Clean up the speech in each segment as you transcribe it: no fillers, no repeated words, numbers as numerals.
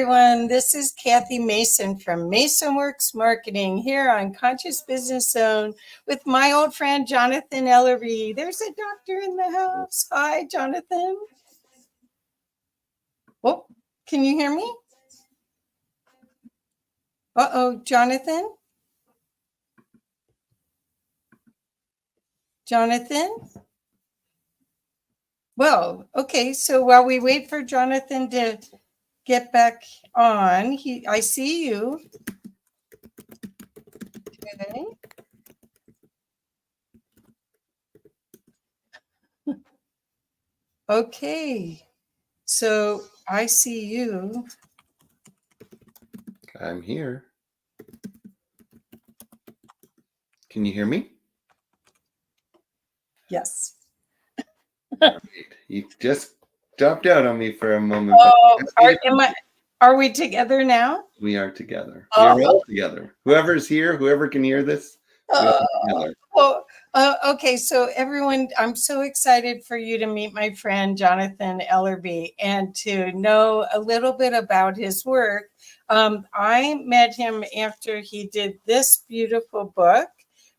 everyone. This is Kathy Mason from MasonWorks Marketing here on Conscious Business Zone with my old friend Jonathan Ellerby. There's a doctor in the house. Hi, Jonathan. Oh, can you hear me? Uh-oh, Jonathan? Jonathan? Well, okay, so while we wait for Jonathan to get back on, I see you. Okay. Okay, so I see you. I'm here. Can you hear me? Yes. All right. You just dropped out on me for a moment. Oh, are we together now? We are together. We are all together. Whoever's here, whoever can hear this, we are together. Okay, so everyone, I'm so excited for you to meet my friend Jonathan Ellerby and to know a little bit about his work. I met him after he did this beautiful book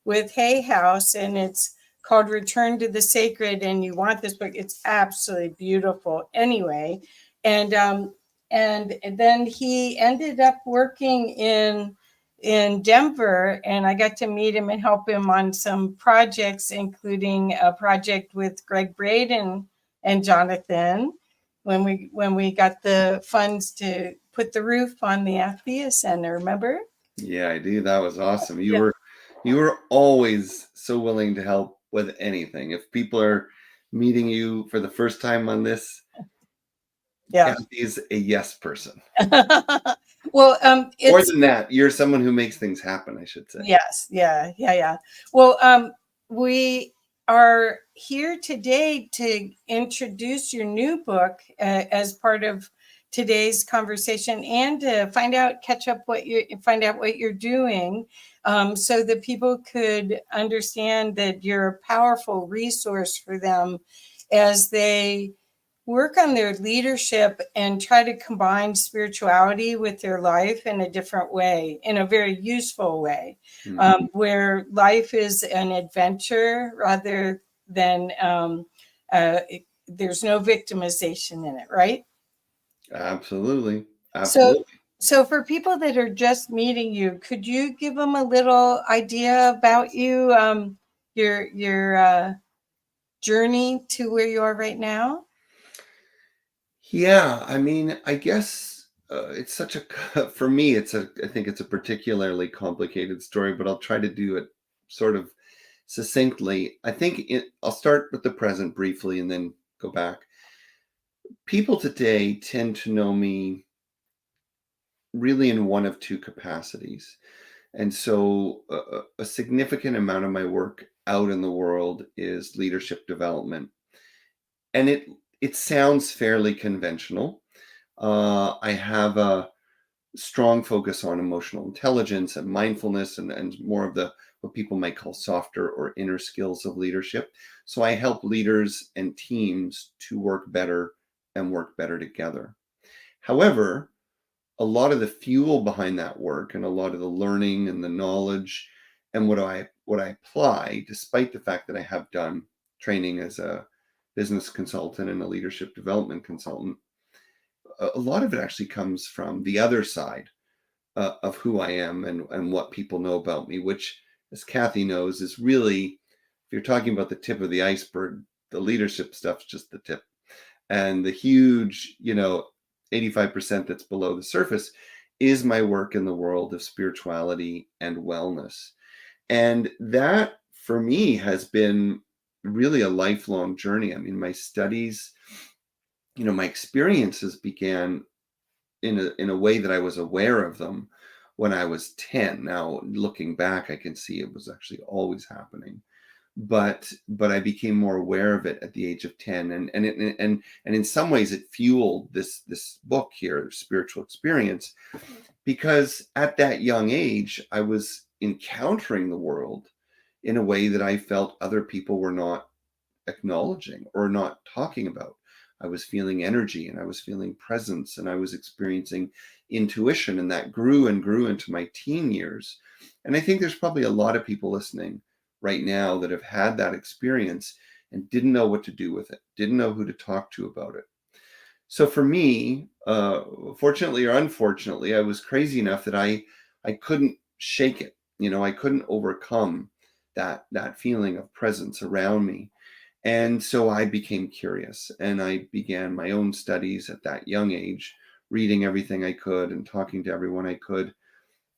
with Hay House, and it's called Return to the Sacred, and you want this book. It's absolutely beautiful anyway. And then he ended up working in Denver, and I got to meet him and help him on some projects, including a project with Greg Braden and Jonathan when we got the funds to put the roof on the Athea Center. Remember? Yeah, I do. That was awesome. You were always so willing to help with anything. If people are meeting you for the first time on this, Kathy's a yes person. Well, more than that, you're someone who makes things happen, I should say. Yes. Yeah. Well, we are here today to introduce your new book as part of today's conversation and to find out what you're doing, so that people could understand that you're a powerful resource for them as they work on their leadership and try to combine spirituality with their life in a different way, in a very useful way, where life is an adventure rather than there's no victimization in it, right? Absolutely. So for people that are just meeting you, could you give them a little idea about you, your journey to where you are right now? Yeah, I mean, I guess it's such a, for me, I think it's a particularly complicated story, but I'll try to do it sort of succinctly. I think I'll start with the present briefly and then go back. People today tend to know me really in one of two capacities. And so a significant amount of my work out in the world is leadership development. And it sounds fairly conventional. I have a strong focus on emotional intelligence and mindfulness and more of the what people might call softer or inner skills of leadership. So I help leaders and teams to work better and work better together. However, a lot of the fuel behind that work and a lot of the learning and the knowledge and what I apply, despite the fact that I have done training as a business consultant and a leadership development consultant, a lot of it actually comes from the other side of who I am and what people know about me, which, as Kathy knows, is really, if you're talking about the tip of the iceberg, the leadership stuff's just the tip. And the huge, 85% that's below the surface is my work in the world of spirituality and wellness. And that, for me, has been really a lifelong journey. I mean, my studies, my experiences began in a way that I was aware of them when I was 10. Now, looking back, I can see it was actually always happening. But I became more aware of it at the age of 10, and in some ways it fueled this book here, Spiritual Experience, because at that young age I was encountering the world in a way that I felt other people were not acknowledging or not talking about. I was feeling energy, and I was feeling presence, and I was experiencing intuition, and that grew and grew into my teen years. And I think there's probably a lot of people listening right now that have had that experience and didn't know what to do with it, didn't know who to talk to about it. So for me, fortunately or unfortunately, I was crazy enough that I couldn't shake it. I couldn't overcome that feeling of presence around me. And so I became curious, and I began my own studies at that young age, reading everything I could and talking to everyone I could.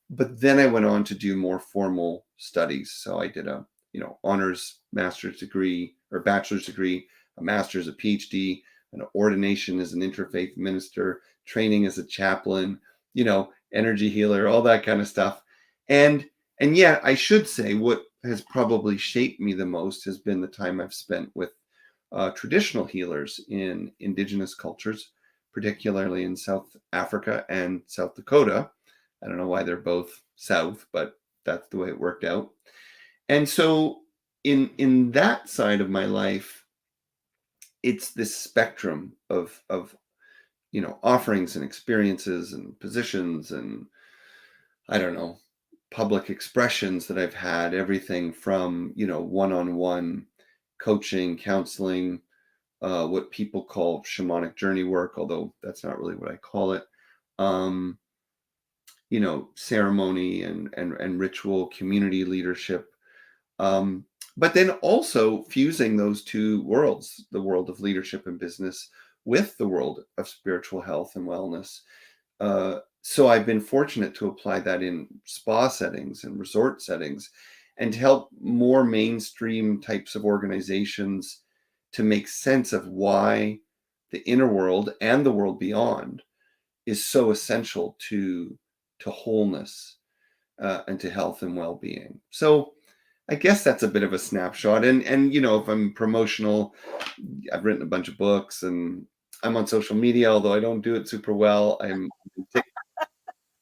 But then I went on to do more formal studies. So I did a, honors master's degree or bachelor's degree, a master's, a PhD, an ordination as an interfaith minister, training as a chaplain, energy healer, all that kind of stuff. And yeah, I should say what has probably shaped me the most has been the time I've spent with traditional healers in indigenous cultures, particularly in South Africa and South Dakota. I don't know why they're both South, but that's the way it worked out. And so in that side of my life, it's this spectrum of offerings and experiences and positions and, I don't know, public expressions that I've had, everything from, one-on-one coaching, counseling, what people call shamanic journey work, although that's not really what I call it. Um, ceremony and ritual, community leadership. Um, but then also fusing those two worlds, the world of leadership and business with the world of spiritual health and wellness. So I've been fortunate to apply that in spa settings and resort settings and to help more mainstream types of organizations to make sense of why the inner world and the world beyond is so essential to wholeness and to health and well-being. So I guess that's a bit of a snapshot. And if I'm promotional, I've written a bunch of books and I'm on social media, although I don't do it super well.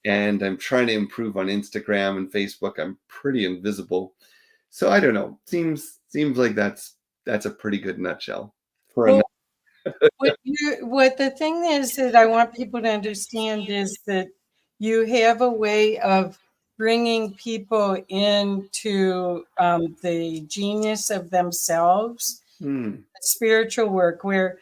And I'm trying to improve on Instagram and Facebook. I'm pretty invisible. So I don't know. Seems like that's a pretty good nutshell for a Well, what the thing is that I want people to understand is that you have a way of bringing people into the genius of themselves, Hmm. spiritual work, where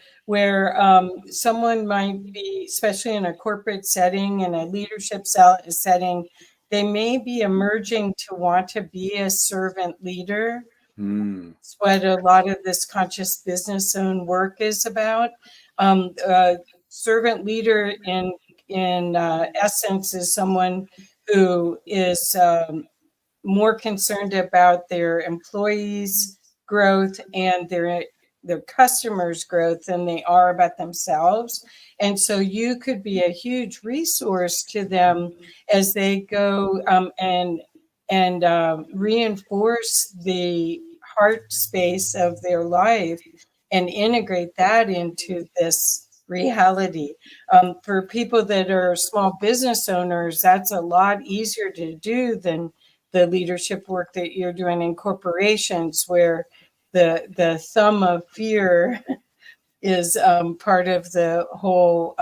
someone might be, especially in a corporate setting, in a leadership setting, they may be emerging to want to be a servant leader. Hmm. It's what a lot of this conscious business owned work is about. Servant leader in essence is someone who is more concerned about their employees' growth and their customers' growth than they are about themselves. And so you could be a huge resource to them as they go and reinforce the heart space of their life and integrate that into this reality. For people that are small business owners, that's a lot easier to do than the leadership work that you're doing in corporations, where the thumb of fear is part of the whole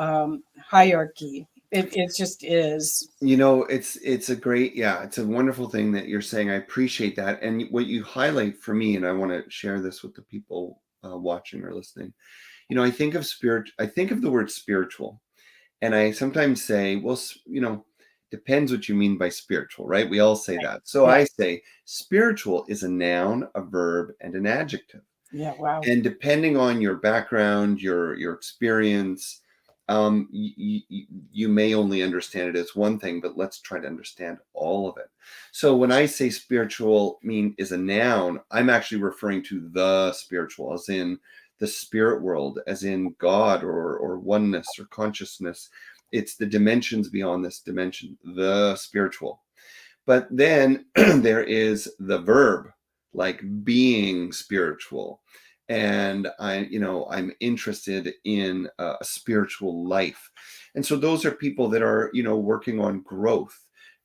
hierarchy. It just is. It's a great, yeah, it's a wonderful thing that you're saying. I appreciate that. And what you highlight for me, and I want to share this with the people watching or listening. I think of the word spiritual, and I sometimes say, well, depends what you mean by spiritual, right? We all say that. So Yeah. I say spiritual is a noun, a verb, and an adjective. Yeah. Wow. And depending on your background, your experience, you may only understand it as one thing, but let's try to understand all of it. So when I say spiritual is a noun, I'm actually referring to the spiritual, as in the spirit world, as in God or oneness or consciousness. It's the dimensions beyond this dimension, the spiritual. But then there is the verb, like being spiritual. And I'm interested in a spiritual life. And so those are people that are, working on growth,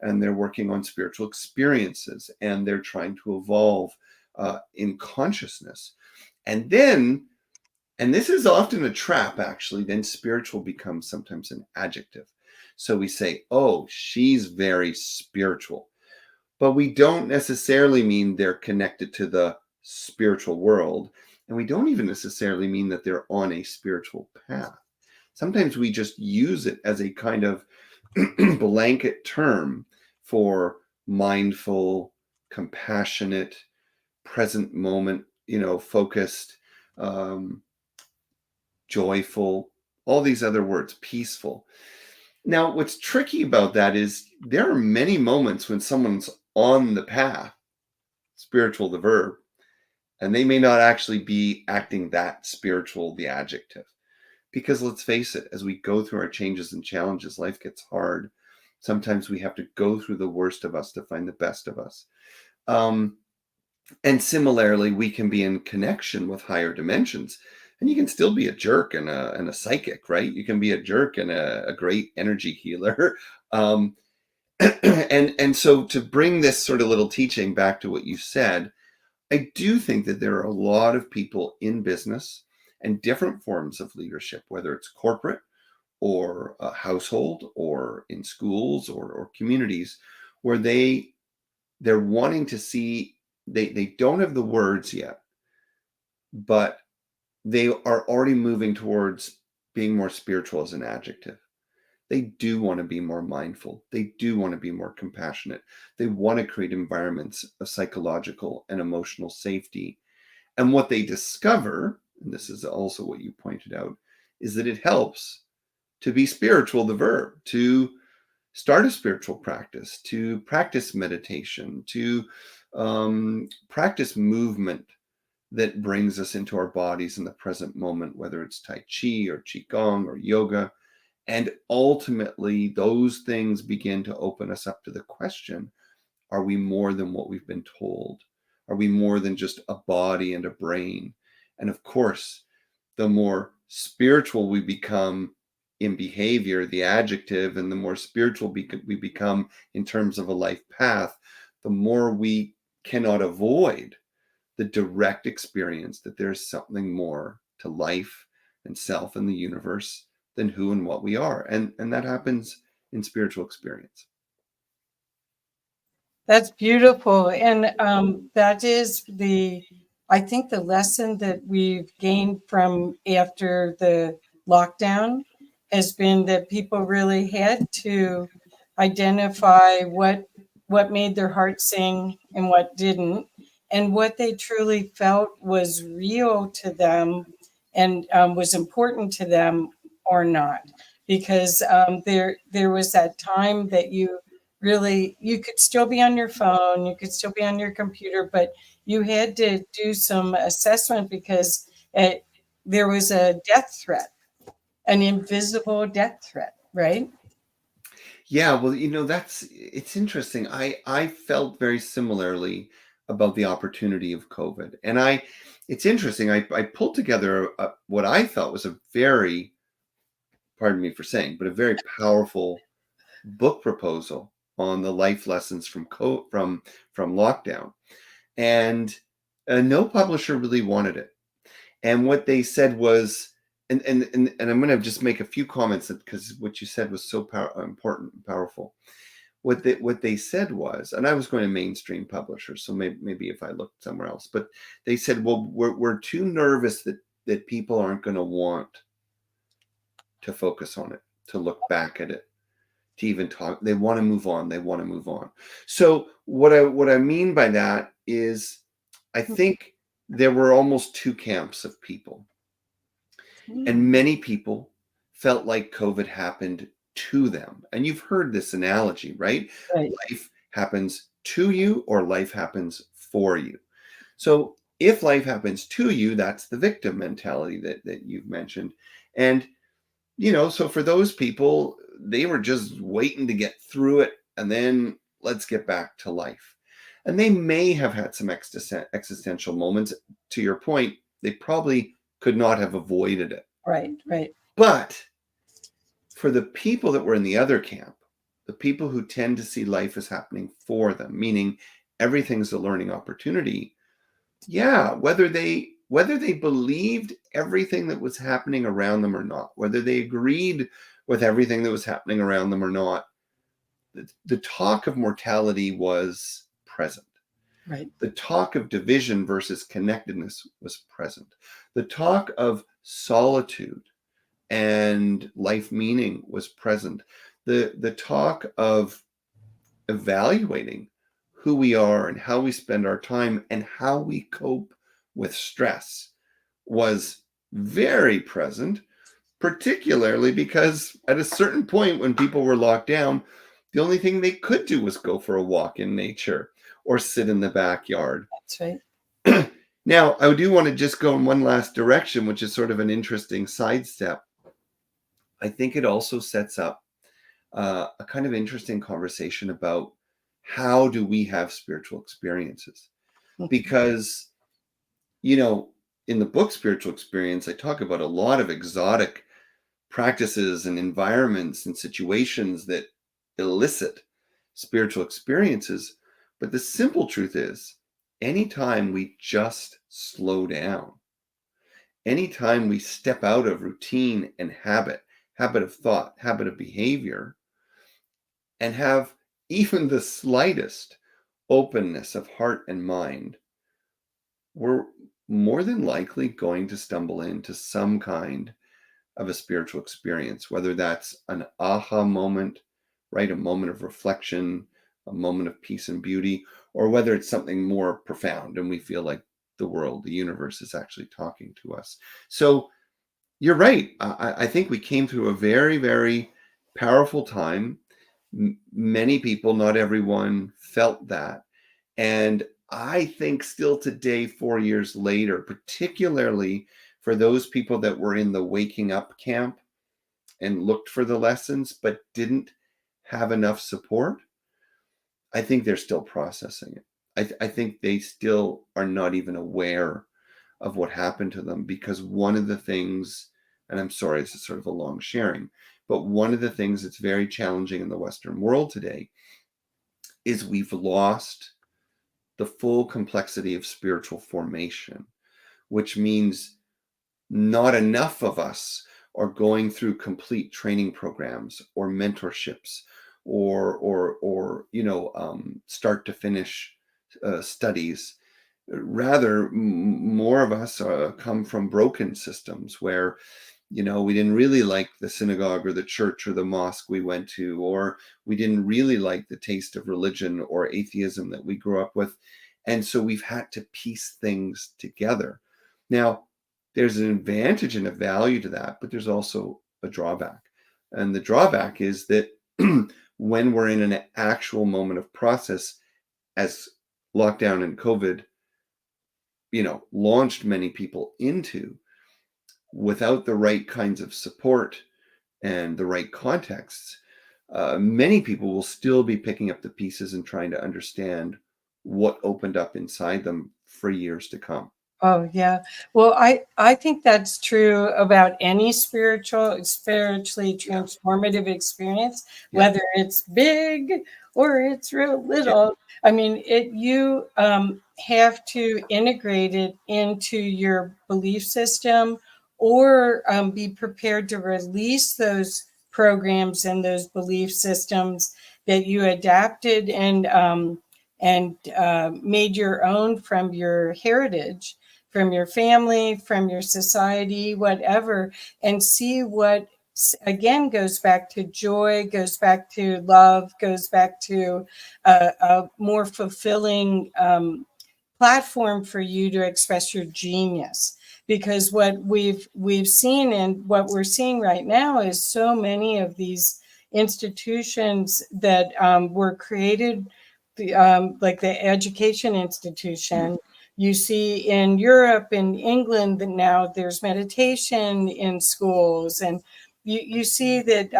and they're working on spiritual experiences, and they're trying to evolve in consciousness. And then And this is often a trap, actually. Then spiritual becomes sometimes an adjective. So we say, oh, she's very spiritual. But we don't necessarily mean they're connected to the spiritual world. And we don't even necessarily mean that they're on a spiritual path. Sometimes we just use it as a kind of blanket term for mindful, compassionate, present moment, focused, um, joyful, all these other words, peaceful. Now, what's tricky about that is there are many moments when someone's on the path, spiritual, the verb, and they may not actually be acting that spiritual, the adjective. Because let's face it, as we go through our changes and challenges, life gets hard. Sometimes we have to go through the worst of us to find the best of us. And similarly, we can be in connection with higher dimensions, and you can still be a jerk and a psychic, right? You can be a jerk and a great energy healer. Um, and so to bring this sort of little teaching back to what you said, I do think that there are a lot of people in business and different forms of leadership, whether it's corporate or a household or in schools or communities, where they're wanting to see, they don't have the words yet, but they are already moving towards being more spiritual as an adjective. They do want to be more mindful. They do want to be more compassionate. They want to create environments of psychological and emotional safety. And what they discover, and this is also what you pointed out, is that it helps to be spiritual, the verb, to start a spiritual practice, to practice meditation, to practice movement that brings us into our bodies in the present moment, whether it's Tai Chi or Qigong or yoga. And ultimately, those things begin to open us up to the question, are we more than what we've been told? Are we more than just a body and a brain? And of course, the more spiritual we become in behavior, the adjective, and the more spiritual we become in terms of a life path, the more we cannot avoid the direct experience that there's something more to life and self and the universe than who and what we are. And that happens in spiritual experience. That's beautiful. And that is I think the lesson that we've gained from after the lockdown has been that people really had to identify what made their heart sing and what didn't, and what they truly felt was real to them and was important to them or not. Because there was that time that you could still be on your phone, you could still be on your computer, but you had to do some assessment because there was a death threat, an invisible death threat, right? Yeah, well, it's interesting. I felt very similarly about the opportunity of COVID. And it's interesting. I pulled together what I thought was a very, pardon me for saying, but a very powerful book proposal on the life lessons from lockdown. And no publisher really wanted it. And what they said was, and I'm going to just make a few comments because what you said was so important and powerful. What they said was, and I was going to mainstream publishers, so maybe if I looked somewhere else, but they said, well, we're too nervous that people aren't going to want to focus on it, to look back at it, to even talk. They want to move on. They want to move on. So what I mean by that is, I think there were almost two camps of people. And many people felt like COVID happened to them. And you've heard this analogy, right? Right. Life happens to you or life happens for you. So if life happens to you, that's the victim mentality that you've mentioned. And, so for those people, they were just waiting to get through it and then let's get back to life. And they may have had some existential moments. To your point, they probably could not have avoided it. Right, right. But for the people that were in the other camp, the people who tend to see life as happening for them, meaning everything's a learning opportunity, yeah, whether they whether they believed everything that was happening around them or not, whether they agreed with everything that was happening around them or not, the talk of mortality was present. Right. The talk of division versus connectedness was present. The talk of solitude and life meaning was present. The talk of evaluating who we are and how we spend our time and how we cope with stress was very present, particularly because at a certain point when people were locked down, the only thing they could do was go for a walk in nature or sit in the backyard. That's right. Now, I do want to just go in one last direction, which is sort of an interesting sidestep. I think it also sets up a kind of interesting conversation about how do we have spiritual experiences? Because, you know, in the book Spiritual Experience, I talk about a lot of exotic practices and environments and situations that elicit spiritual experiences. But the simple truth is, anytime we just slow down, anytime we step out of routine and habit of thought, habit of behavior, and have even the slightest openness of heart and mind, we're more than likely going to stumble into some kind of a spiritual experience, whether that's an aha moment, right? A moment of reflection, a moment of peace and beauty, or whether it's something more profound and we feel like the world, the universe is actually talking to us. So you're right. I think we came through a very, very powerful time. Many people, not everyone, felt that. And I think still today, 4 years later, particularly for those people that were in the waking up camp and looked for the lessons but didn't have enough support, I think they're still processing it. I think they still are not even aware of what happened to them, because one of the things, and I'm sorry, this is sort of a long sharing, but one of the things that's very challenging in the Western world today is we've lost the full complexity of spiritual formation, which means not enough of us are going through complete training programs or mentorships or start to finish studies. Rather, more of us come from broken systems where, we didn't really like the synagogue or the church or the mosque we went to, or we didn't really like the taste of religion or atheism that we grew up with. And so we've had to piece things together. Now, there's an advantage and a value to that, but there's also a drawback. And the drawback is that when we're in an actual moment of process, as lockdown and COVID, launched many people into, without the right kinds of support and the right contexts, many people will still be picking up the pieces and trying to understand what opened up inside them for years to come. Oh yeah. Well, I think that's true about any spiritually Yeah. transformative experience, Yeah. whether it's big or it's real Yeah. little. I mean, you have to integrate it into your belief system, or be prepared to release those programs and those belief systems that you adapted and made your own from your heritage, from your family, from your society, whatever, and see what, again, goes back to joy, goes back to love, goes back to a more fulfilling platform for you to express your genius. Because what we've seen and what we're seeing right now is so many of these institutions that were created, like the education institution. You see in Europe and England that now there's meditation in schools, and you see that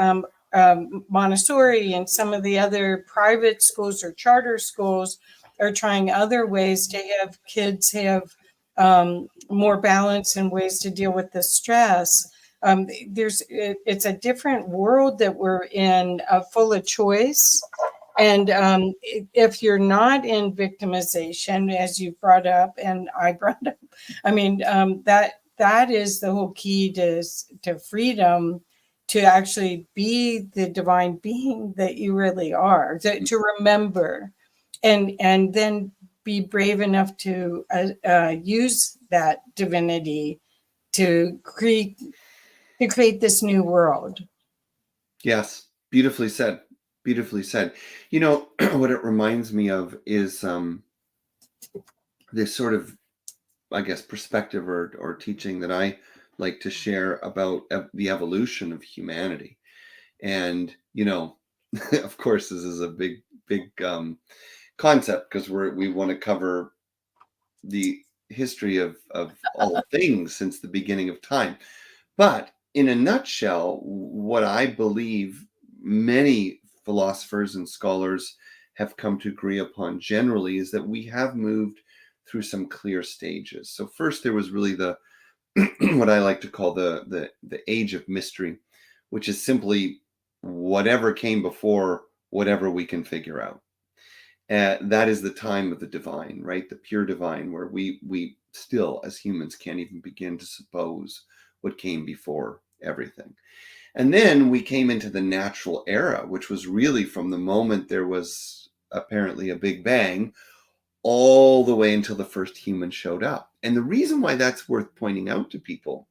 Montessori and some of the other private schools or charter schools are trying other ways to have kids have more balance and ways to deal with the stress. It's a different world that we're in, full of choice, And if you're not in victimization, as you brought up, and I brought up, I mean, that is the whole key to freedom, to actually be the divine being that you really are, to remember, and then be brave enough to use that divinity to create this new world. Yes, beautifully said. Beautifully said. You know, what it reminds me of is this sort of, I guess, perspective or teaching that I like to share about the evolution of humanity. And, you know, of course, this is a big concept because we want to cover the history of all things since the beginning of time. But in a nutshell, what I believe many philosophers and scholars have come to agree upon generally is that we have moved through some clear stages. So first there was really the what I like to call the age of mystery, which is simply whatever came before whatever we can figure out. That is the time of the divine, right? The pure divine, where we still, as humans, can't even begin to suppose what came before everything. And then we came into the natural era, which was really from the moment there was apparently a big bang all the way until the first human showed up. And the reason why that's worth pointing out to people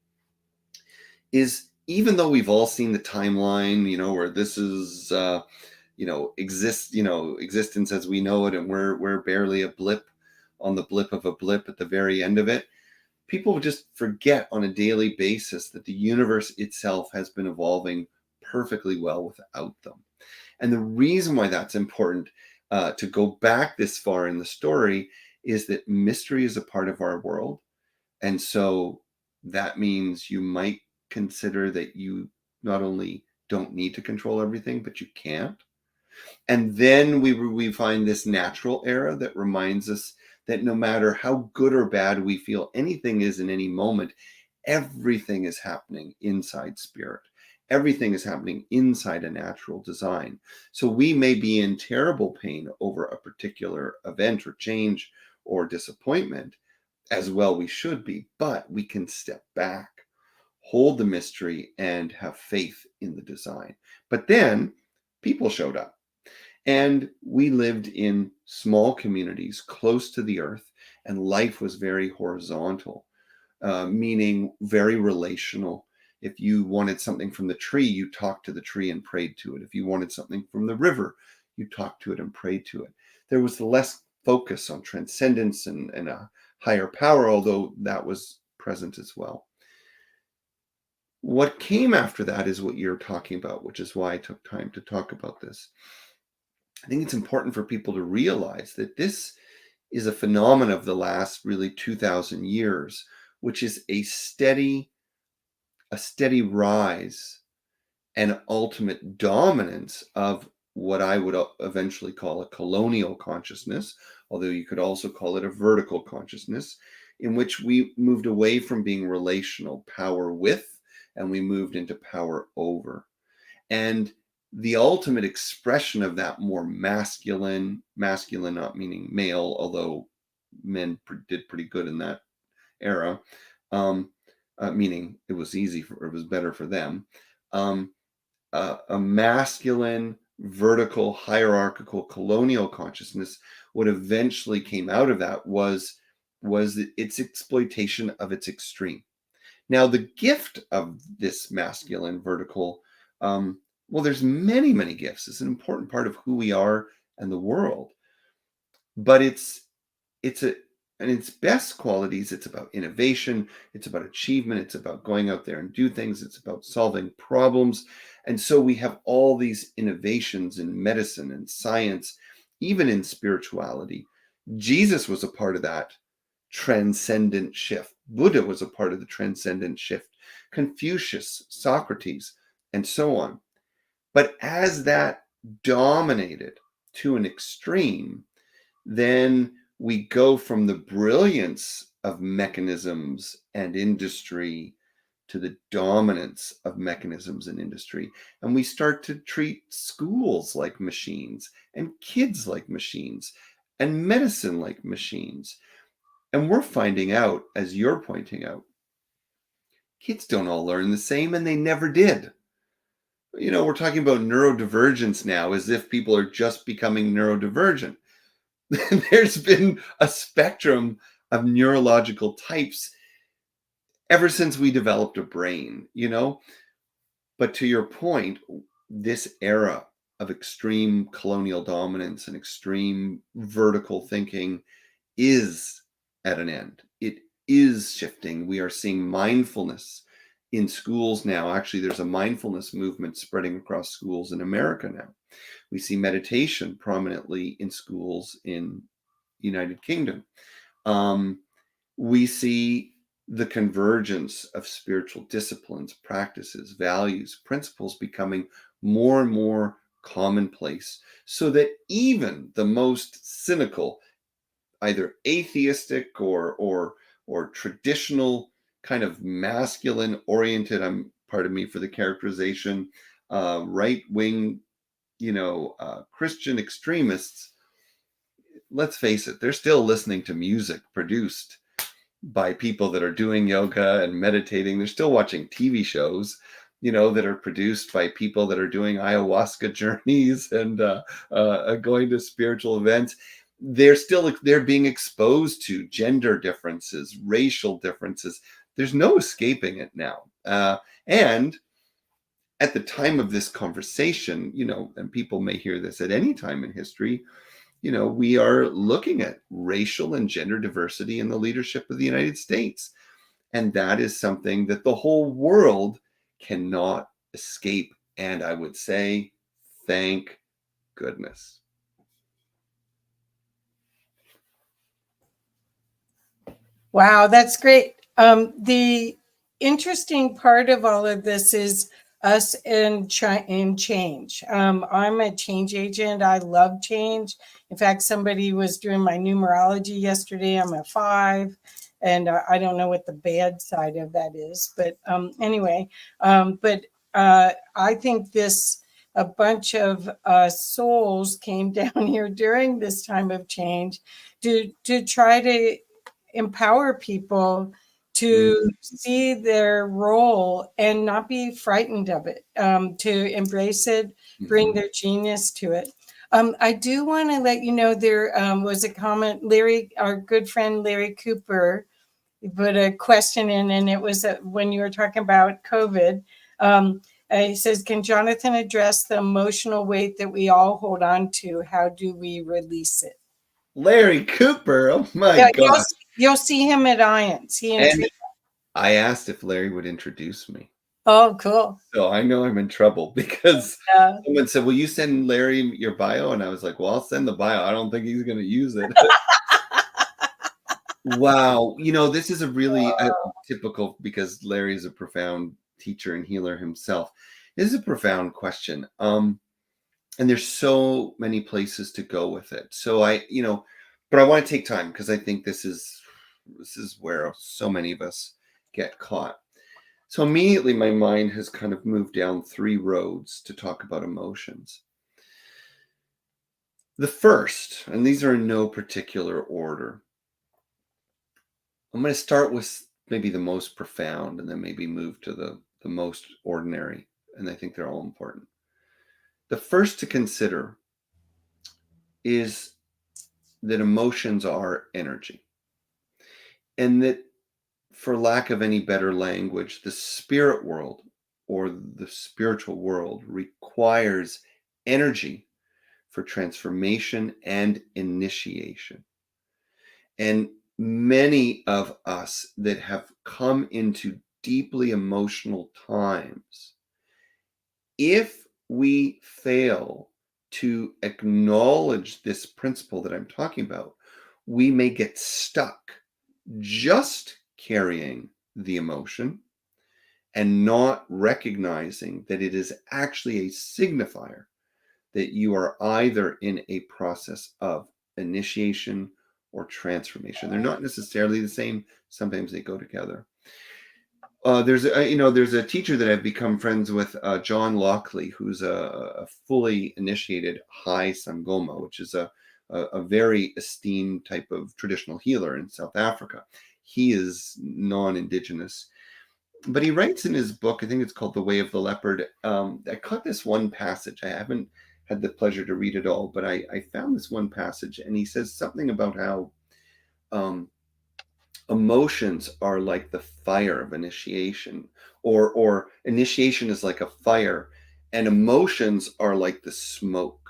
is even though we've all seen the timeline, you know, where this is existence as we know it, and we're barely a blip on the blip of a blip at the very end of it. People just forget on a daily basis that the universe itself has been evolving perfectly well without them. And the reason why that's important, to go back this far in the story, is that mystery is a part of our world. And so that means you might consider that you not only don't need to control everything, but you can't. And then we find this natural era that reminds us that no matter how good or bad we feel anything is in any moment, everything is happening inside spirit. Everything is happening inside a natural design. So we may be in terrible pain over a particular event or change or disappointment, as well we should be, but we can step back, hold the mystery, and have faith in the design. But then people showed up. And we lived in small communities close to the earth, and life was very horizontal, meaning very relational. If you wanted something from the tree, you talked to the tree and prayed to it. If you wanted something from the river, you talked to it and prayed to it. There was less focus on transcendence and a higher power, although that was present as well. What came after that is what you're talking about, which is why I took time to talk about this. I think it's important for people to realize that this is a phenomenon of the last really 2,000 years, which is a steady rise and ultimate dominance of what I would eventually call a colonial consciousness, although you could also call it a vertical consciousness, in which we moved away from being relational, power with, and we moved into power over. And the ultimate expression of that more masculine not meaning male, although men did pretty good in that era, meaning it was it was better for them. A masculine, vertical, hierarchical, colonial consciousness, what eventually came out of that was its exploitation of its extreme. Now, the gift of this masculine, vertical, well, there's many gifts. It's an important part of who we are and the world. But it's a and its best qualities, it's about innovation, it's about achievement, it's about going out there and do things, it's about solving problems. And so we have all these innovations in medicine and science, even in spirituality. Jesus was a part of that transcendent shift. Buddha was a part of the transcendent shift. Confucius, Socrates, and so on. But as that dominated to an extreme, then we go from the brilliance of mechanisms and industry to the dominance of mechanisms in industry. And we start to treat schools like machines, and kids like machines, and medicine like machines. And we're finding out, as you're pointing out, kids don't all learn the same, and they never did. We're talking about neurodivergence now as if people are just becoming neurodivergent. There's been a spectrum of neurological types ever since we developed a brain. But to your point, this era of extreme colonial dominance and extreme vertical thinking is at an end. It is shifting. We are seeing mindfulness in schools now. Actually, there's a mindfulness movement spreading across schools in America now. We see meditation prominently in schools in United Kingdom. We see the convergence of spiritual disciplines, practices, values, principles becoming more and more commonplace, so that even the most cynical, either atheistic or traditional kind of masculine oriented, pardon me for the characterization, right wing, Christian extremists, let's face it, they're still listening to music produced by people that are doing yoga and meditating. They're still watching TV shows, that are produced by people that are doing ayahuasca journeys and going to spiritual events. They're being exposed to gender differences, racial differences. There's no escaping it now. And at the time of this conversation, and people may hear this at any time in history, we are looking at racial and gender diversity in the leadership of the United States. And that is something that the whole world cannot escape. And I would say, thank goodness. Wow, that's great. The interesting part of all of this is us in change. I'm a change agent. I love change. In fact, somebody was doing my numerology yesterday. I'm a 5, and I don't know what the bad side of that is. But anyway, I think a bunch of souls came down here during this time of change to try to empower people to see their role and not be frightened of it, to embrace it, bring their genius to it. I do want to let you know there was a comment, Larry, our good friend Larry Cooper, put a question in, and it was when you were talking about COVID. He says, can Jonathan address the emotional weight that we all hold on to? How do we release it? Larry Cooper, oh my Yeah, God. you'll see him at IANDS. And I asked if Larry would introduce me. Oh, cool. So I know I'm in trouble because someone said, will you send Larry your bio? And I was like, well, I'll send the bio. I don't think he's going to use it. Wow. This is a really typical, because Larry is a profound teacher and healer himself. This is a profound question. And there's so many places to go with it. So but I want to take time, because I think this is where so many of us get caught. So immediately my mind has kind of moved down 3 roads to talk about emotions. The first, and these are in no particular order, I'm going to start with maybe the most profound and then maybe move to the most ordinary. And I think they're all important. The first to consider is that emotions are energy. And that, for lack of any better language, the spirit world or the spiritual world requires energy for transformation and initiation. And many of us that have come into deeply emotional times, if we fail to acknowledge this principle that I'm talking about, we may get stuck just carrying the emotion and not recognizing that it is actually a signifier that you are either in a process of initiation or transformation. They're not necessarily the same. Sometimes they go together. there's a teacher that I've become friends with, John Lockley, who's a fully initiated high Sangoma, which is a very esteemed type of traditional healer in South Africa. He is non-indigenous, but he writes in his book, I think it's called The Way of the Leopard. I caught this one passage. I haven't had the pleasure to read it all, but I found this one passage, and he says something about how um, emotions are like the fire of initiation, or initiation is like a fire, and emotions are like the smoke.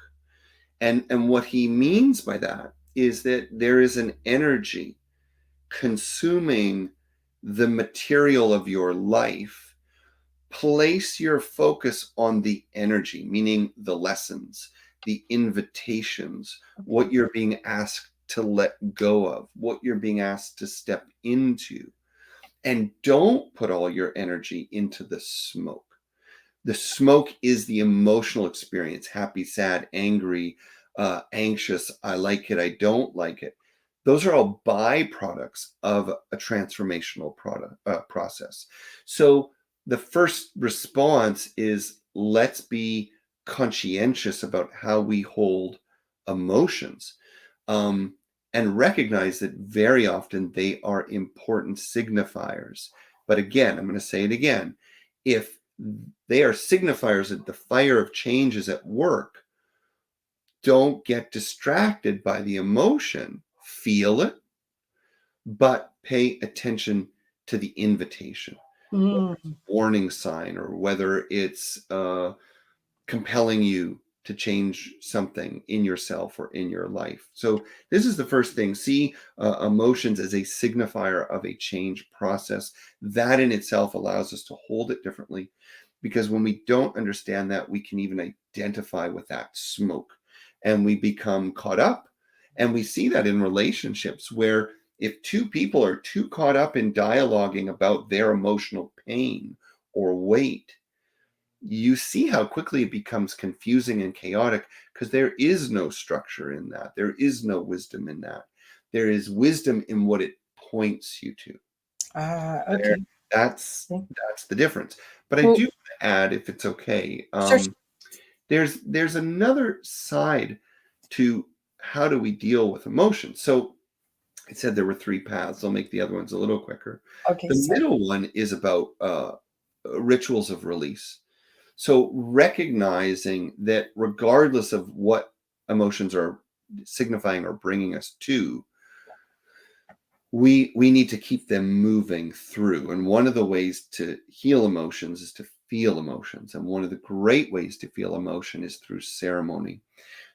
And what he means by that is that there is an energy consuming the material of your life. Place your focus on the energy, meaning the lessons, the invitations, what you're being asked to let go of, what you're being asked to step into. And don't put all your energy into the smoke. The smoke is the emotional experience: happy, sad, angry, anxious, I like it, I don't like it. Those are all byproducts of a transformational process. So the first response is, let's be conscientious about how we hold emotions, um, and recognize that very often they are important signifiers. But again, I'm going to say it again. If they are signifiers that the fire of change is at work, don't get distracted by the emotion. Feel it, but pay attention to the invitation. Mm. Warning sign, or whether it's compelling you to change something in yourself or in your life. So this is the first thing. See emotions as a signifier of a change process. That in itself allows us to hold it differently, because when we don't understand that, we can even identify with that smoke, and we become caught up. And we see that in relationships, where if two people are too caught up in dialoguing about their emotional pain or weight, you see how quickly it becomes confusing and chaotic, because there is no structure in that. There is no wisdom in that. There is wisdom in what it points you to. There, Okay. that's the difference. But I Well, do want to add, if it's okay, sure. there's another side to how do we deal with emotions. So I said there were three paths. I'll make the other ones a little quicker. Okay. The So, middle one is about rituals of release. So recognizing that regardless of what emotions are signifying or bringing us to, we need to keep them moving through. And one of the ways to heal emotions is to feel emotions. And one of the great ways to feel emotion is through ceremony.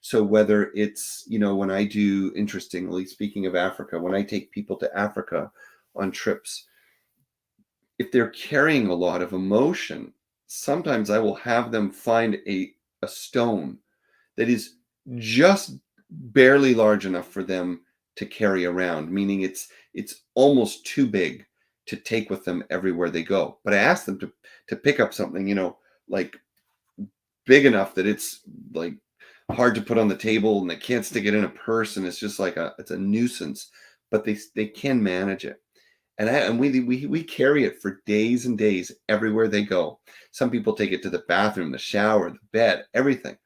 So whether it's, when I do, interestingly, speaking of Africa, when I take people to Africa on trips, if they're carrying a lot of emotion, sometimes I will have them find a stone that is just barely large enough for them to carry around, meaning it's almost too big to take with them everywhere they go. But I ask them to pick up something, like big enough that it's like hard to put on the table, and they can't stick it in a purse, and it's just like it's a nuisance, but they can manage it. And we carry it for days and days everywhere they go. Some people take it to the bathroom, the shower, the bed, everything.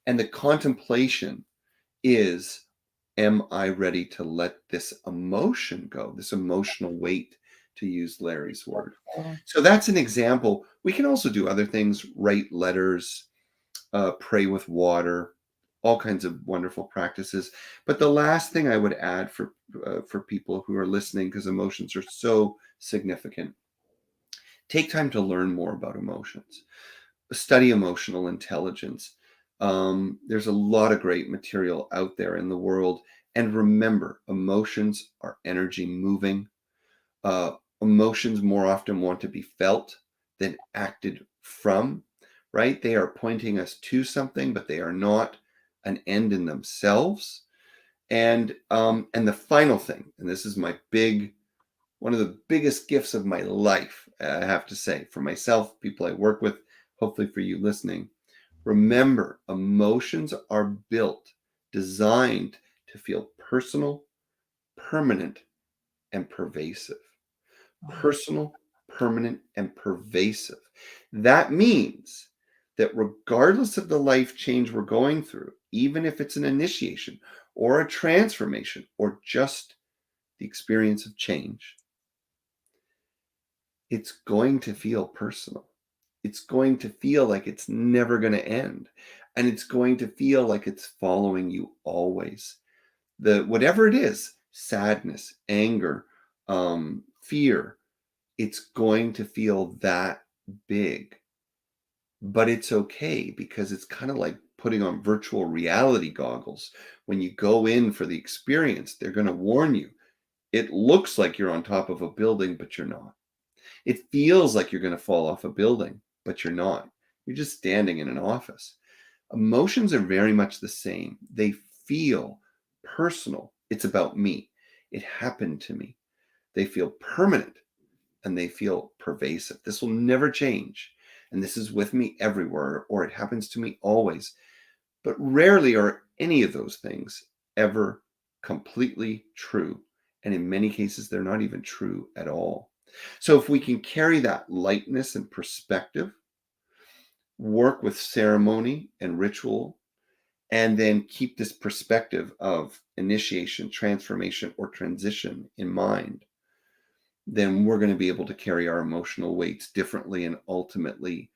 And the contemplation is, am I ready to let this emotion go, this emotional weight, to use Larry's word? So that's an example. We can also do other things: write letters, pray with water, all kinds of wonderful practices. But the last thing I would add for people who are listening, because emotions are so significant, take time to learn more about emotions. Study emotional intelligence. There's a lot of great material out there in the world. And remember, emotions are energy moving. Uh, Emotions more often want to be felt than acted from, right? They are pointing us to something, but they are not an end in themselves. And the final thing, and this is one of the biggest gifts of my life, I have to say, for myself, people I work with, hopefully for you listening. Remember, emotions are built, designed to feel personal, permanent, and pervasive. Personal, permanent, and pervasive. That means that regardless of the life change we're going through, even if it's an initiation or a transformation or just the experience of change, it's going to feel personal. It's going to feel like it's never going to end. And it's going to feel like it's following you always. Whatever it is, sadness, anger, fear, it's going to feel that big. But it's okay because it's kind of like putting on virtual reality goggles. When you go in for the experience, they're going to warn you. It looks like you're on top of a building, but you're not. It feels like you're going to fall off a building, but you're not. You're just standing in an office. Emotions are very much the same. They feel personal. It's about me. It happened to me. They feel permanent and they feel pervasive. This will never change. And this is with me everywhere, or it happens to me always. But rarely are any of those things ever completely true. And in many cases, they're not even true at all. So if we can carry that lightness and perspective, work with ceremony and ritual, and then keep this perspective of initiation, transformation, or transition in mind, then we're going to be able to carry our emotional weights differently and ultimately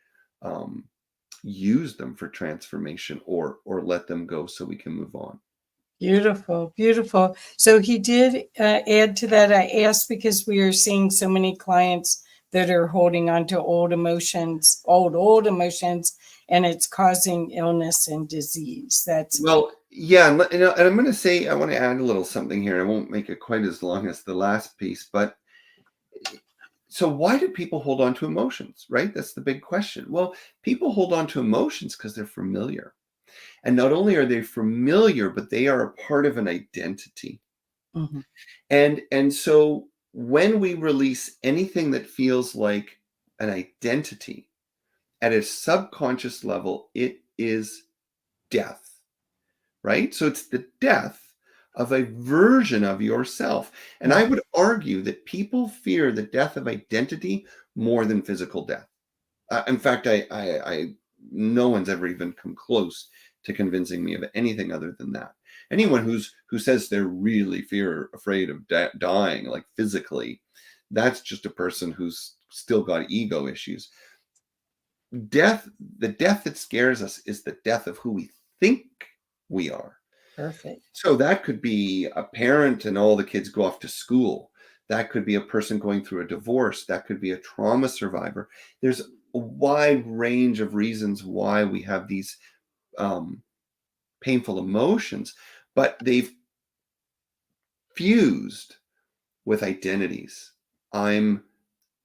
use them for transformation or let them go so we can move on. Beautiful, beautiful. So he did add to that. I asked because we are seeing so many clients that are holding on to old emotions, old emotions, and it's causing illness and disease. That's Well, yeah, and I'm going to say, I want to add a little something here. I won't make it quite as long as the last piece, but so why do people hold on to emotions, right? That's the big question. Well, people hold on to emotions because they're familiar. And not only are they familiar, but they are a part of an identity. Mhm. And so when we release anything that feels like an identity at a subconscious level, it is death, right? So it's the death of a version of yourself. And I would argue that people fear the death of identity more than physical death. In fact, no one's ever even come close to convincing me of anything other than that. Anyone who says they're really afraid of dying, like physically, that's just a person who's still got ego issues. The death that scares us is the death of who we think we are. Perfect. So that could be a parent and all the kids go off to school. That could be a person going through a divorce. That could be a trauma survivor. There's a wide range of reasons why we have these painful emotions, but they've fused with identities. I'm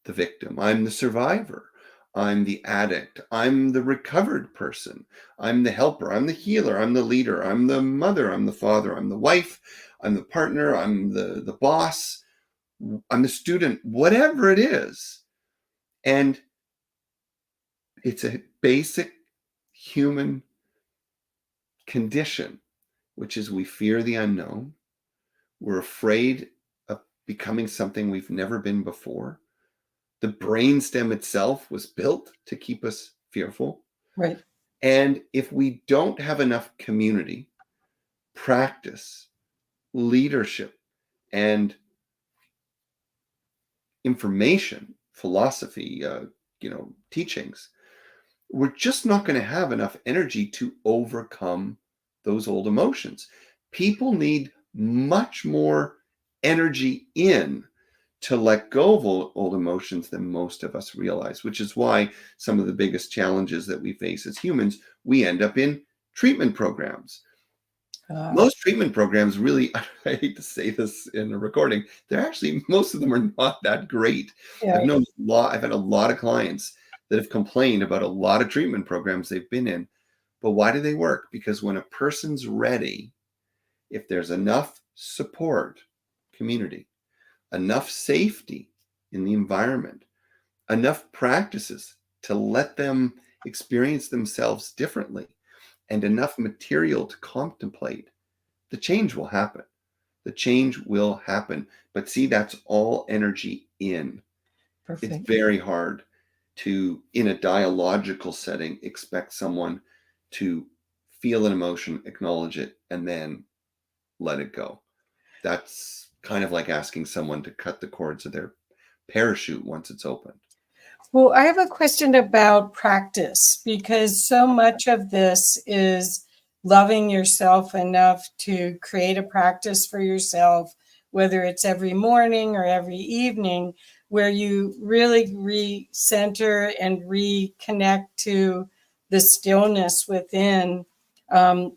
the victim. I'm the survivor. I'm the addict. I'm the recovered person. I'm the helper. I'm the healer. I'm the leader. I'm the mother. I'm the father. I'm the wife. I'm the partner. I'm the boss. I'm the student, whatever it is. And it's a basic human condition, which is we fear the unknown. We're afraid of becoming something we've never been before. The brainstem itself was built to keep us fearful. Right. And if we don't have enough community, practice, leadership, and information, philosophy, teachings, we're just not going to have enough energy to overcome those old emotions. People need much more energy to let go of old emotions than most of us realize, which is why some of the biggest challenges that we face as humans, we end up in treatment programs. Most treatment programs really, I hate to say this in a recording, most of them are not that great. Yeah. I've had a lot of clients that have complained about a lot of treatment programs they've been in. But why do they work? Because when a person's ready, if there's enough support, community, enough safety in the environment, enough practices to let them experience themselves differently, and enough material to contemplate, the change will happen. The change will happen. But see, that's all energy in. It's Perfect. very hard to, in a dialogical setting, expect someone to feel an emotion, acknowledge it, and then let it go. That's kind of like asking someone to cut the cords of their parachute once it's opened. Well, I have a question about practice because so much of this is loving yourself enough to create a practice for yourself, whether it's every morning or every evening, where you really recenter and reconnect to the stillness within,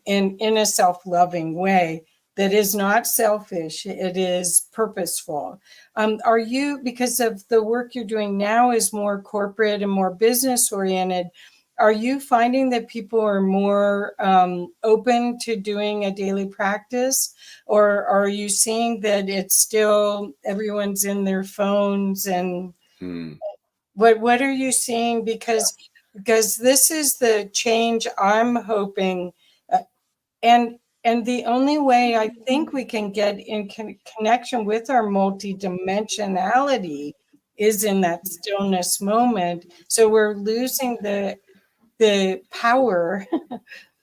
in a self-loving way that is not selfish, it is purposeful. Are you, because of the work you're doing now is more corporate and more business oriented, are you finding that people are more open to doing a daily practice? Or are you seeing that it's still everyone's in their phones? And Hmm. what are you seeing? Because this is the change I'm hoping. uh, and the only way I think we can get in connection with our multidimensionality is in that stillness moment. So we're losing the power,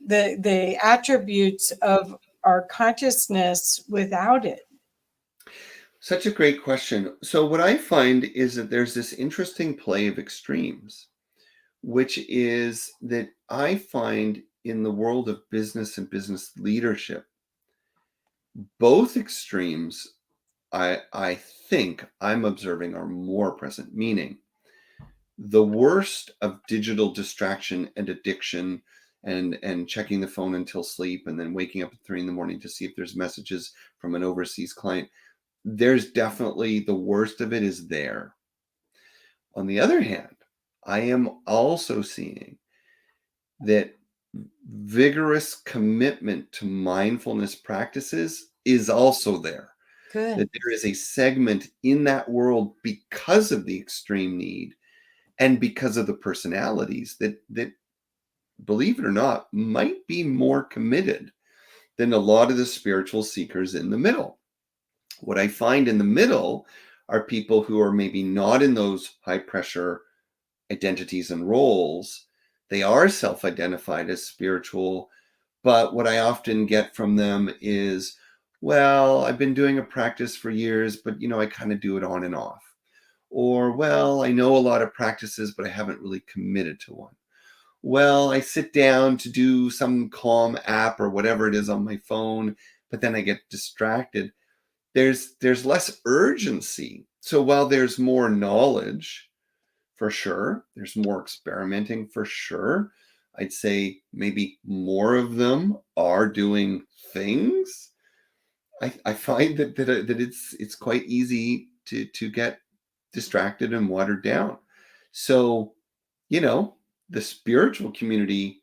the attributes of our consciousness without it. Such a great question. So, what I find is that there's this interesting play of extremes, which is that I find in the world of business and business leadership, both extremes I think I'm observing are more present, meaning the worst of digital distraction and addiction and checking the phone until sleep and then waking up at 3 in the morning to see if there's messages from an overseas client. There's definitely the worst of it is there. On the other hand, I am also seeing that vigorous commitment to mindfulness practices is also there. Good. That there is a segment in that world because of the extreme need and because of the personalities that believe it or not might be more committed than a lot of the spiritual seekers in the middle. What I find in the middle are people who are maybe not in those high pressure identities and roles. They are self identified as spiritual, but what I often get from them is, well, I've been doing a practice for years, but I kind of do it on and off. Or, well, I know a lot of practices, but I haven't really committed to one. Well, I sit down to do some calm app or whatever it is on my phone, but then I get distracted. There's less urgency. So while there's more knowledge, for sure, there's more experimenting for sure. I'd say maybe more of them are doing things. I find that it's quite easy to get distracted and watered down. So, you know, the spiritual community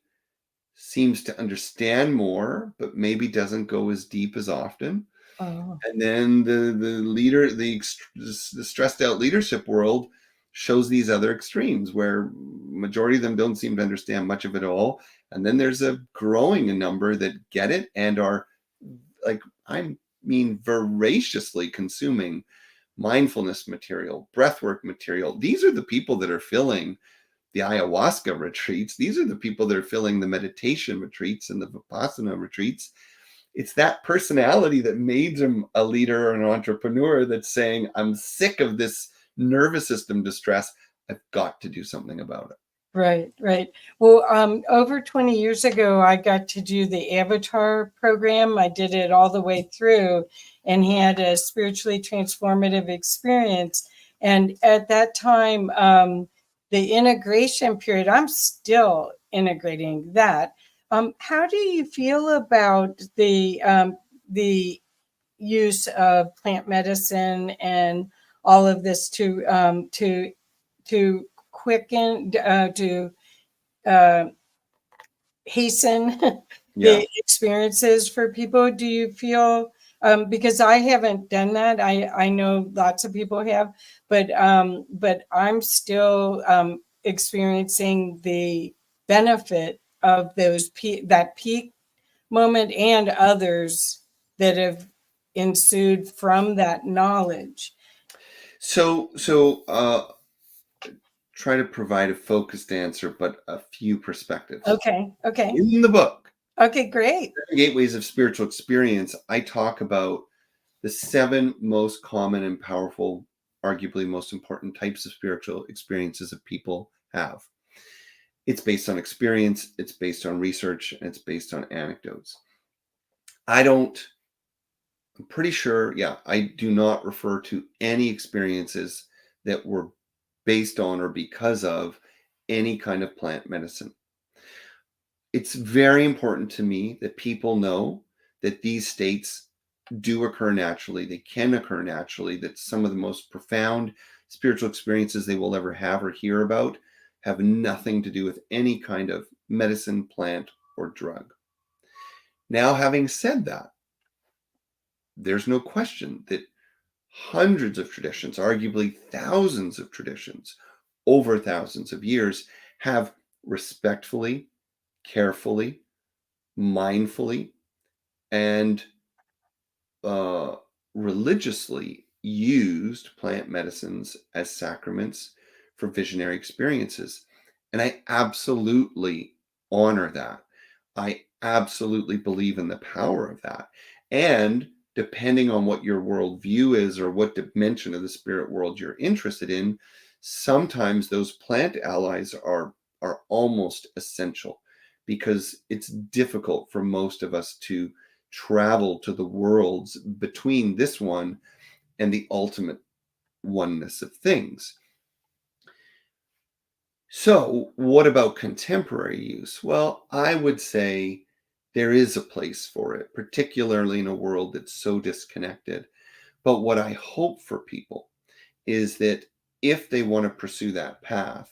seems to understand more, but maybe doesn't go as deep as often. Oh, And then the stressed out leadership world shows these other extremes where majority of them don't seem to understand much of it all. And then there's a growing number that get it and are like, I mean, voraciously consuming mindfulness material, breathwork material. These are the people that are filling the ayahuasca retreats. These are the people that are filling the meditation retreats and the vipassana retreats. It's that personality that made them a leader or an entrepreneur that's saying, I'm sick of this nervous system distress. I've got to do something about it. right, right. Well, over 20 years ago, I got to do the Avatar program. I did it all the way through and had a spiritually transformative experience. And at that time, the integration period, I'm still integrating that. How do you feel about the use of plant medicine and all of this to quicken, to uh, hasten Yeah. the experiences for people? Do you feel, because I haven't done that, I know lots of people have, but I'm still experiencing the benefit of that peak moment and others that have ensued from that knowledge. So try to provide a focused answer, but a few perspectives. Okay. Okay. In the book, Okay, great. Gateways of Spiritual Experience, I talk about the 7 most common and powerful, arguably most important types of spiritual experiences that people have. It's based on experience, it's based on research, and it's based on anecdotes. I'm pretty sure, I do not refer to any experiences that were based on or because of any kind of plant medicine. It's very important to me that people know that these states do occur naturally. They can occur naturally, that some of the most profound spiritual experiences they will ever have or hear about have nothing to do with any kind of medicine, plant, or drug. Now, having said that, there's no question that hundreds of traditions, arguably thousands of traditions, over thousands of years, have respectfully, carefully, mindfully, and uh, religiously used plant medicines as sacraments for visionary experiences. And I absolutely honor that. I absolutely believe in the power of that. And depending on what your worldview is or what dimension of the spirit world you're interested in, sometimes those plant allies are almost essential, because it's difficult for most of us to travel to the worlds between this one and the ultimate oneness of things. So, what about contemporary use? Well, I would say there is a place for it, particularly in a world that's so disconnected. But what I hope for people is that if they want to pursue that path,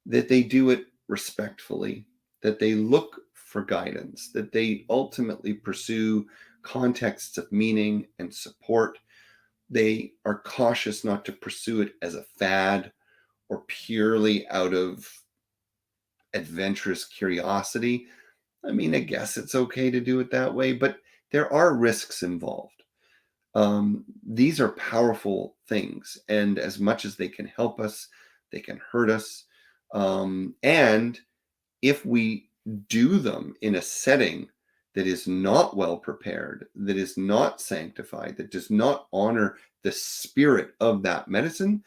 that they do it respectfully, that they look for guidance, that they ultimately pursue contexts of meaning and support. They are cautious not to pursue it as a fad or purely out of adventurous curiosity. I mean, I guess it's okay to do it that way, but there are risks involved. These are powerful things, and as much as they can help us, they can hurt us. And if we do them in a setting that is not well prepared, that is not sanctified, that does not honor the spirit of that medicine,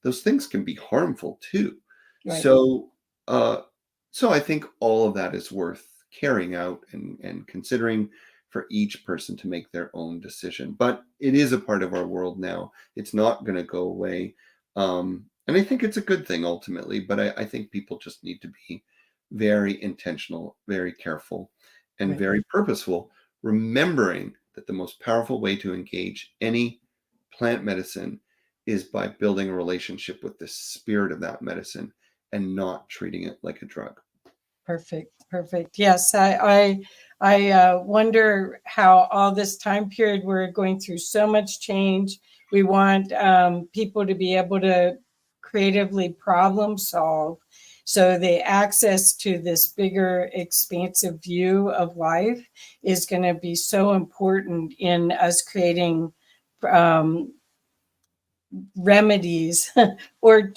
those things can be harmful too. Right. So, uh, so I think all of that is worth carrying out and considering for each person to make their own decision. But it is a part of our world now. It's not going to go away. And I think it's a good thing ultimately, but I think people just need to be very intentional, very careful, and Right. very purposeful, remembering that the most powerful way to engage any plant medicine is by building a relationship with the spirit of that medicine and not treating it like a drug. Perfect. Perfect. Yes, I wonder how all this time period we're going through so much change. We want people to be able to creatively problem solve. So the access to this bigger, expansive view of life is going to be so important in us creating um, remedies or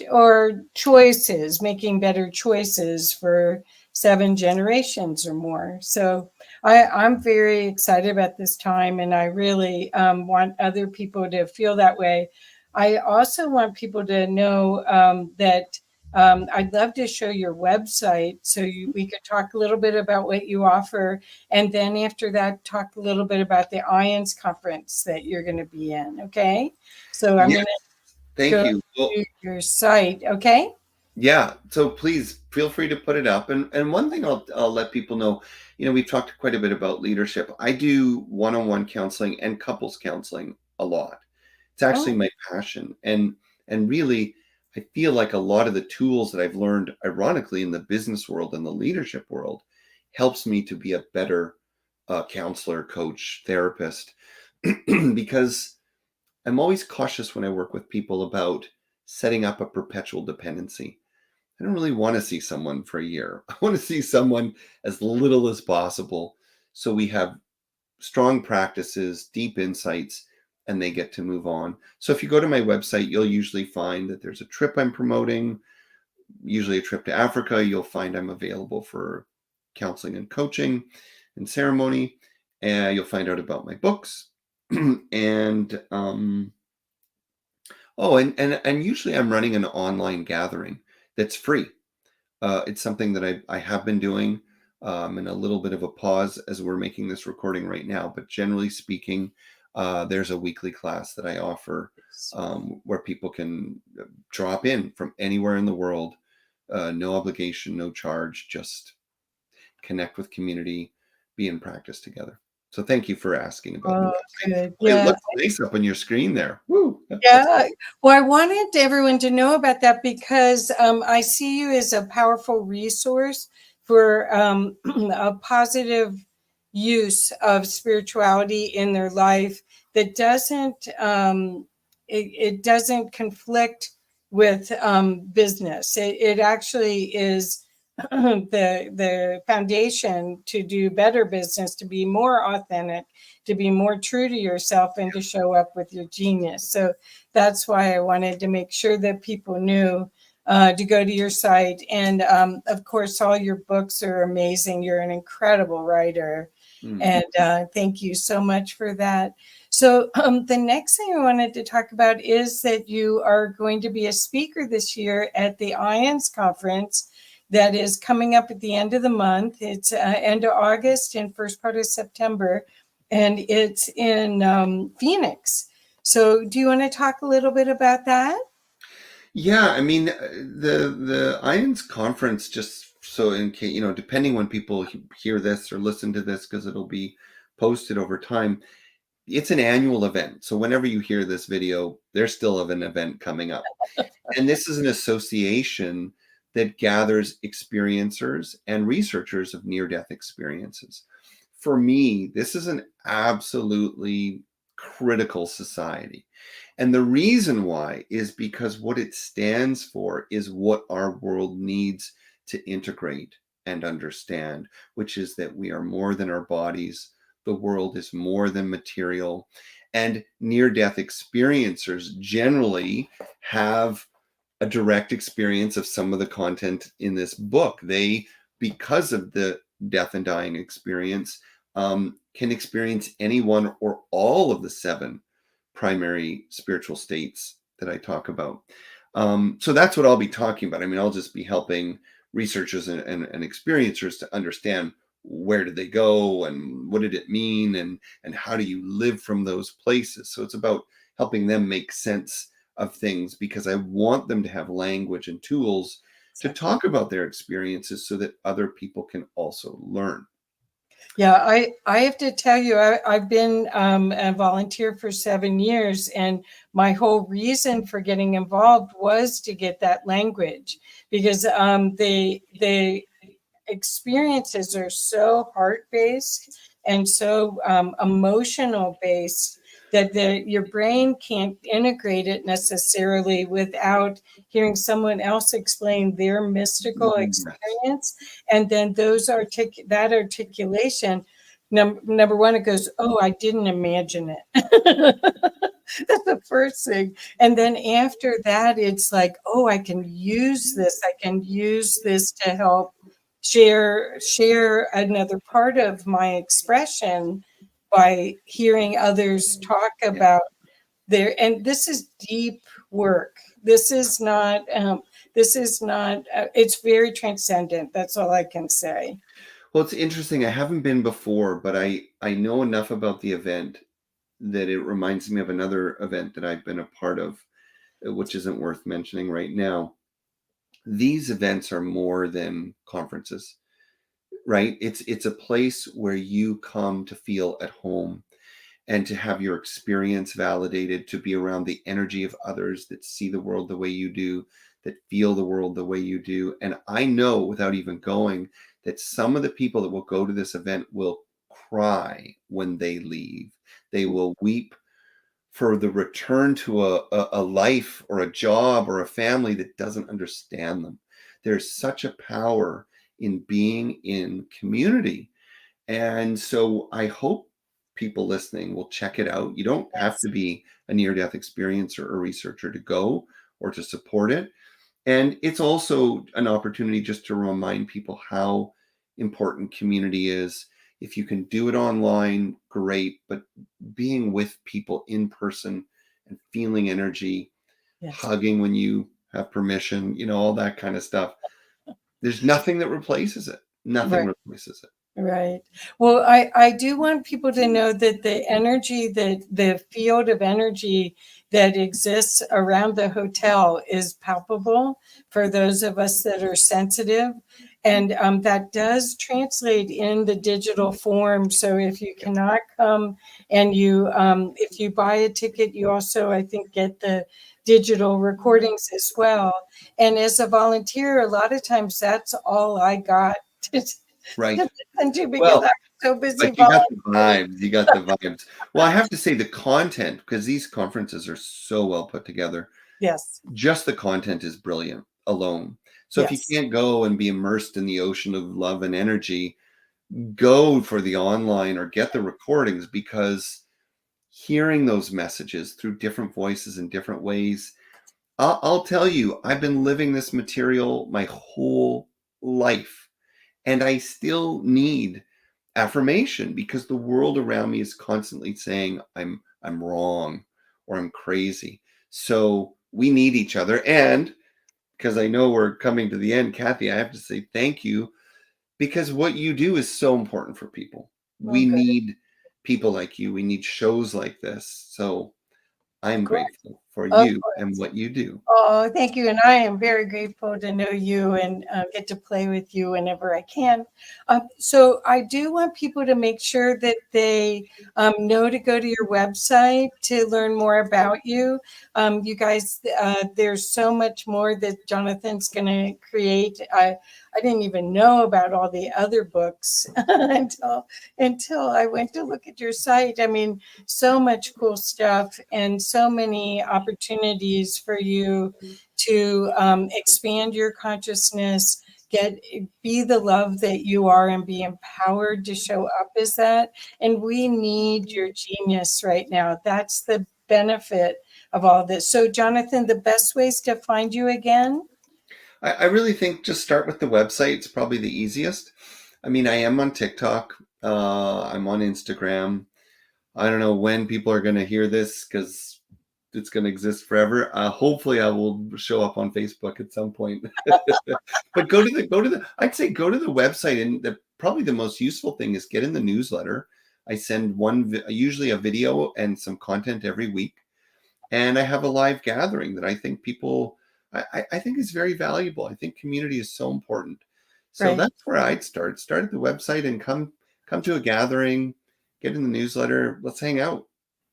choices, making better choices for 7 generations or more. So I'm very excited about this time, and I really want other people to feel that way. I also want people to know that I'd love to show your website so we could talk a little bit about what you offer. And then after that, talk a little bit about the IANDS conference that you're going to be in. Okay. So I'm Yes, going to thank go you. Well, to your site. Okay. yeah, so please feel free to put it up. And one thing I'll let people know, we've talked quite a bit about leadership. I do one-on-one counseling and couples counseling a lot. It's actually Oh, my passion. And really, I feel like a lot of the tools that I've learned, ironically, in the business world and the leadership world, helps me to be a better counselor, coach, therapist, because I'm always cautious when I work with people about setting up a perpetual dependency. I don't really want to see someone for a year. I want to see someone as little as possible so we have strong practices, deep insights, and they get to move on. So if you go to my website, you'll usually find that there's a trip I'm promoting, usually a trip to Africa, you'll find I'm available for counseling and coaching and ceremony. And you'll find out about my books. and and usually I'm running an online gathering that's free. It's something that I have been doing, and a little bit of a pause as we're making this recording right now. But generally speaking, there's a weekly class that I offer, where people can drop in from anywhere in the world, no obligation, no charge, just connect with community, be in practice together. So thank you for asking about the Oh, website. good. It Yeah. looks nice up on your screen there. Woo! Yeah. Well, I wanted everyone to know about that because I see you as a powerful resource for a positive use of spirituality in their life that doesn't it doesn't conflict with business. It actually is the foundation to do better business, to be more authentic, to be more true to yourself, and to show up with your genius. So that's why I wanted to make sure that people knew to go to your site. And of course, all your books are amazing. You're an incredible writer. And thank you so much for that. So the next thing I wanted to talk about is that you are going to be a speaker this year at the IANDS Conference that is coming up at the end of the month. It's end of August and first part of September, and it's in Phoenix. So do you want to talk a little bit about that? Yeah, I mean, the IANDS conference, just so in case, depending when people hear this or listen to this, because it'll be posted over time, it's an annual event. So whenever you hear this video, there's still of an event coming up. And this is an association that gathers experiencers and researchers of near-death experiences. For me, this is an absolutely critical society. And the reason why is because what it stands for is what our world needs to integrate and understand, which is that we are more than our bodies. The world is more than material. And near-death experiencers generally have a direct experience of some of the content in this book. They, because of the death and dying experience, can experience any one or all of the 7 primary spiritual states that I talk about. So that's what I'll be talking about. I mean, I'll just be helping researchers and experiencers to understand where did they go and what did it mean and how do you live from those places. So it's about helping them make sense of things because I want them to have language and tools to talk about their experiences so that other people can also learn. Yeah, I have to tell you, I've been a volunteer for 7 years, and my whole reason for getting involved was to get that language because the experiences are so heart based and so emotional based that your brain can't integrate it necessarily without hearing someone else explain their mystical Yes. experience. And then that articulation, number one, it goes, oh, I didn't imagine it. That's the first thing. And then after that, it's like, oh, I can use this. I can use this to help share another part of my expression by hearing others talk Yeah. about and this is deep work. This is not it's very transcendent. That's all I can say. Well, it's interesting. I haven't been before, but I know enough about the event that it reminds me of another event that I've been a part of, which isn't worth mentioning right now. These events are more than conferences, right? It's a place where you come to feel at home and to have your experience validated, to be around the energy of others that see the world the way you do, that feel the world the way you do. And I know without even going that some of the people that will go to this event will cry when they leave. They will weep for the return to a life or a job or a family that doesn't understand them. There's such a power in being in community. And so I hope people listening will check it out. You don't have to be a near death experiencer or researcher to go or to support it. And it's also an opportunity just to remind people how important community is. If you can do it online, great, but being with people in person and feeling energy, Yes. hugging when you have permission, all that kind of stuff. There's nothing that replaces it. Nothing Right. replaces it. Right. Well, I do want people to know that the energy, that the field of energy that exists around the hotel is palpable for those of us that are sensitive. And that does translate in the digital form. So if you cannot come and if you buy a ticket, you also, I think, get the digital recordings as well. And as a volunteer, a lot of times that's all I got Right. to listen to because Well, I'm so busy but you got the volunteering. vibes. You got the vibes. Well, I have to say the content, because these conferences are so well put together, Yes, just the content is brilliant alone. So if you yes, can't go and be immersed in the ocean of love and energy, go for the online or get the recordings, because hearing those messages through different voices in different ways, I'll tell you, I've been living this material my whole life, and I still need affirmation because the world around me is constantly saying I'm wrong or I'm crazy. So we need each other. And because I know we're coming to the end, Kathy, I have to say thank you, because what you do is so important for people. oh, We good. need people like you. We need shows like this. So I'm Of course, grateful for of you and course. what you do. Oh, thank you. And I am very grateful to know you and get to play with you whenever I can. So I do want people to make sure that they know to go to your website to learn more about you. You guys, there's so much more that Jonathan's going to create. I didn't even know about all the other books until I went to look at your site. I mean, so much cool stuff and so many opportunities for you to expand your consciousness, be the love that you are, and be empowered to show up as that. And we need your genius right now. That's the benefit of all this. So, Jonathan, the best ways to find you again? I really think just start with the website. It's probably the easiest. I mean, I am on TikTok. I'm on Instagram. I don't know when people are going to hear this because it's going to exist forever. Hopefully, I will show up on Facebook at some point. But I'd say go to the website, and probably the most useful thing is get in the newsletter. I send usually a video and some content every week, and I have a live gathering that I think I think is very valuable. I think community is so important. So Right. that's where I'd start. Start at the website and come to a gathering, get in the newsletter. Let's hang out.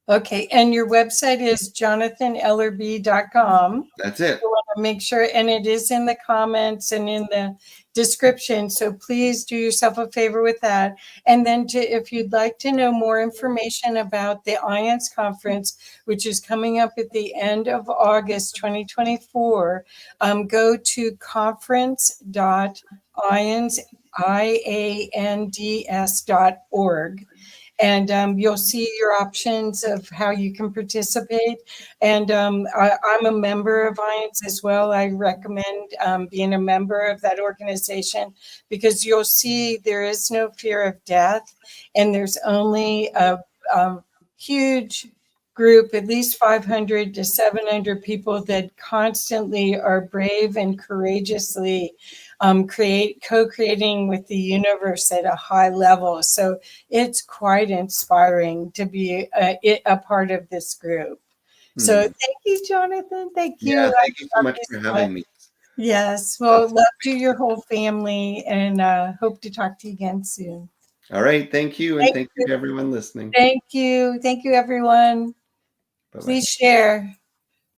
Okay. And your website is jonathanellerby.com. That's it. I want to make sure, and it is in the comments and in the description. So please do yourself a favor with that. And then if you'd like to know more information about the IANDS Conference, which is coming up at the end of August 2024, go to conference.iands.org. And you'll see your options of how you can participate. And I'm a member of IANDS as well. I recommend being a member of that organization because you'll see there is no fear of death, and there's only a huge group, at least 500 to 700 people that constantly are brave and courageously co-creating with the universe at a high level. So it's quite inspiring to be a part of this group. So Hmm. thank you, Jonathan. Thank you. Yeah, I thank you so love much you for so much. having me. Yes. Well, love to your whole family, and hope to talk to you again soon. All right, thank you, and Thank thank you you. to everyone listening. Thank you. Thank you, everyone. Bye bye. Please share.